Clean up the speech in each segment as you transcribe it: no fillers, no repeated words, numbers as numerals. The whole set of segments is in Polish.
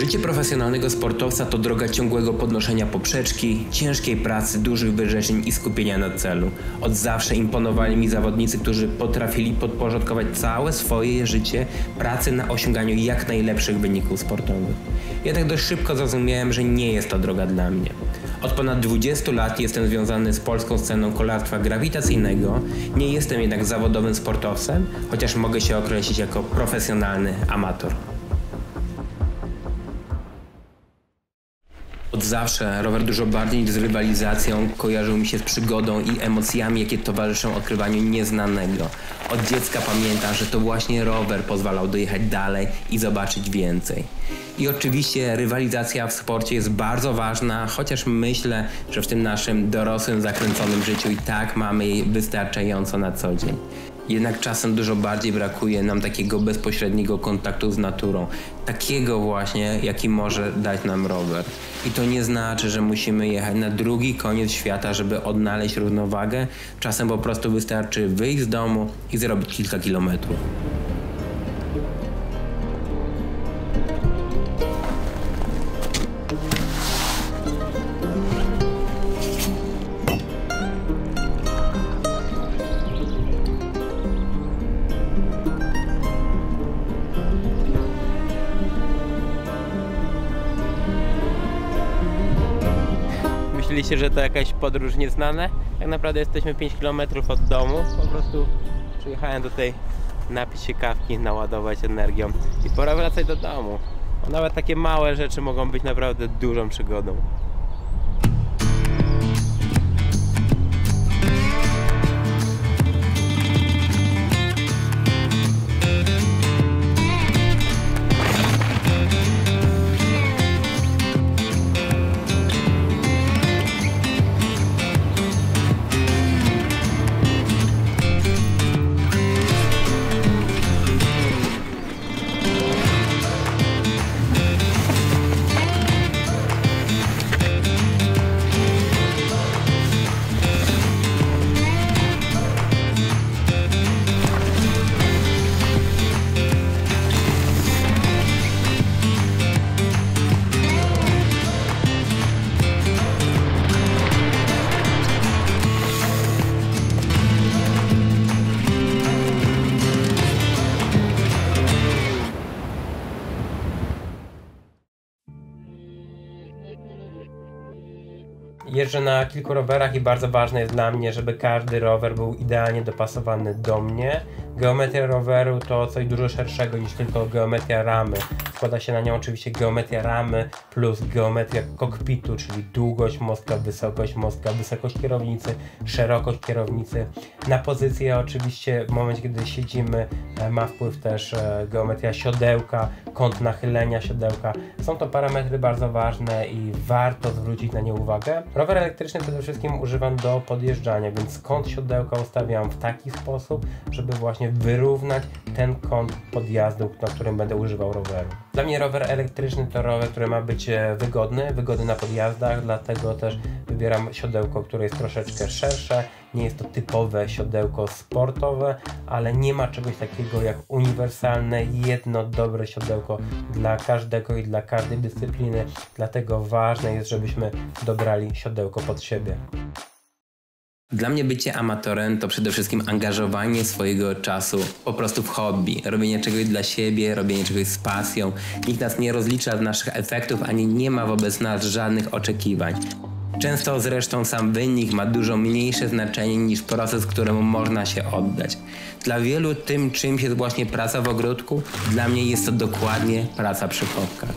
Życie profesjonalnego sportowca to droga ciągłego podnoszenia poprzeczki, ciężkiej pracy, dużych wyrzeczeń i skupienia na celu. Od zawsze imponowali mi zawodnicy, którzy potrafili podporządkować całe swoje życie pracy na osiąganiu jak najlepszych wyników sportowych. Jednak dość szybko zrozumiałem, że nie jest to droga dla mnie. Od ponad 20 lat jestem związany z polską sceną kolarstwa grawitacyjnego, nie jestem jednak zawodowym sportowcem, chociaż mogę się określić jako profesjonalny amator. Od zawsze rower dużo bardziej niż z rywalizacją kojarzył mi się z przygodą i emocjami, jakie towarzyszą odkrywaniu nieznanego. Od dziecka pamiętam, że to właśnie rower pozwalał dojechać dalej i zobaczyć więcej. I oczywiście rywalizacja w sporcie jest bardzo ważna, chociaż myślę, że w tym naszym dorosłym, zakręconym życiu i tak mamy jej wystarczająco na co dzień. Jednak czasem dużo bardziej brakuje nam takiego bezpośredniego kontaktu z naturą. Takiego właśnie, jaki może dać nam rower. I to nie znaczy, że musimy jechać na drugi koniec świata, żeby odnaleźć równowagę. Czasem po prostu wystarczy wyjść z domu i zrobić kilka kilometrów. Myślicie, że to jakaś podróż nieznana? Tak naprawdę jesteśmy 5 km od domu. Po prostu przyjechałem tutaj napić się kawki, naładować energią i pora wracać do domu. Bo nawet takie małe rzeczy mogą być naprawdę dużą przygodą. Jeżdżę na kilku rowerach i bardzo ważne jest dla mnie, żeby każdy rower był idealnie dopasowany do mnie. Geometria roweru to coś dużo szerszego niż tylko geometria ramy. Składa się na nią oczywiście geometria ramy plus geometria kokpitu, czyli długość mostka, wysokość kierownicy, szerokość kierownicy. Na pozycję oczywiście w momencie, kiedy siedzimy, ma wpływ też geometria siodełka, kąt nachylenia siodełka. Są to parametry bardzo ważne i warto zwrócić na nie uwagę. Rower elektryczny przede wszystkim używam do podjeżdżania, więc kąt siodełka ustawiam w taki sposób, żeby właśnie wyrównać ten kąt podjazdu, na którym będę używał roweru. Dla mnie rower elektryczny to rower, który ma być wygodny na podjazdach, dlatego też wybieram siodełko, które jest troszeczkę szersze. Nie jest to typowe siodełko sportowe, ale nie ma czegoś takiego jak uniwersalne, jedno dobre siodełko dla każdego i dla każdej dyscypliny. Dlatego ważne jest, żebyśmy dobrali siodełko pod siebie. Dla mnie bycie amatorem to przede wszystkim angażowanie swojego czasu po prostu w hobby. Robienie czegoś dla siebie, robienie czegoś z pasją. Nikt nas nie rozlicza z naszych efektów, ani nie ma wobec nas żadnych oczekiwań. Często zresztą sam wynik ma dużo mniejsze znaczenie niż proces, któremu można się oddać. Dla wielu tym czymś jest właśnie praca w ogródku, dla mnie jest to dokładnie praca przy chopkach.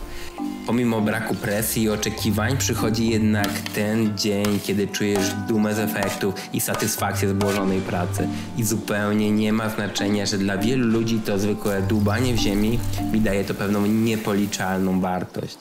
Pomimo braku presji i oczekiwań przychodzi jednak ten dzień, kiedy czujesz dumę z efektów i satysfakcję z włożonej pracy. I zupełnie nie ma znaczenia, że dla wielu ludzi to zwykłe dłubanie w ziemi mi daje to pewną niepoliczalną wartość.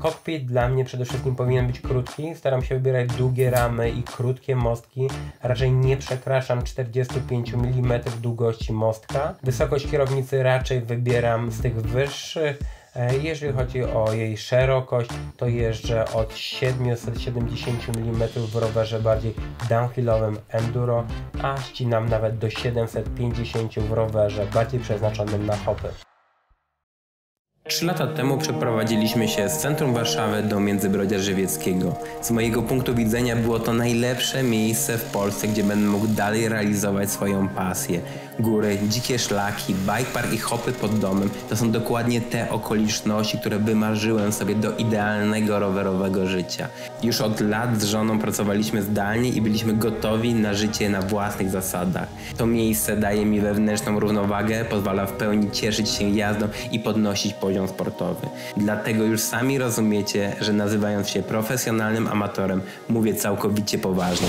Kokpit dla mnie przede wszystkim powinien być krótki. Staram się wybierać długie ramy i krótkie mostki. Raczej nie przekraczam 45 mm długości mostka. Wysokość kierownicy raczej wybieram z tych wyższych. Jeżeli chodzi o jej szerokość, to jeżdżę od 770 mm w rowerze bardziej downhillowym enduro, a ścinam nawet do 750 w rowerze bardziej przeznaczonym na hopy. 3 lata temu przeprowadziliśmy się z centrum Warszawy do Międzybrodzia Żywieckiego. Z mojego punktu widzenia było to najlepsze miejsce w Polsce, gdzie będę mógł dalej realizować swoją pasję. Góry, dzikie szlaki, bikepark i hopy pod domem to są dokładnie te okoliczności, które wymarzyłem sobie do idealnego rowerowego życia. Już od lat z żoną pracowaliśmy zdalnie i byliśmy gotowi na życie na własnych zasadach. To miejsce daje mi wewnętrzną równowagę, pozwala w pełni cieszyć się jazdą i podnosić poziom sportowy. Dlatego już sami rozumiecie, że nazywając się profesjonalnym amatorem, mówię całkowicie poważnie.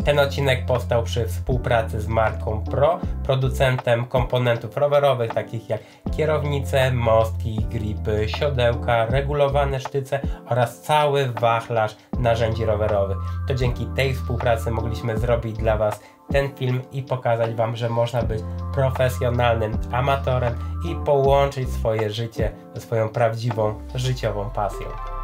Ten odcinek powstał przy współpracy z marką Pro, producentem komponentów rowerowych takich jak kierownice, mostki, gripy, siodełka, regulowane sztyce oraz cały wachlarz narzędzi rowerowych. To dzięki tej współpracy mogliśmy zrobić dla Was ten film i pokazać Wam, że można być profesjonalnym amatorem i połączyć swoje życie ze swoją prawdziwą życiową pasją.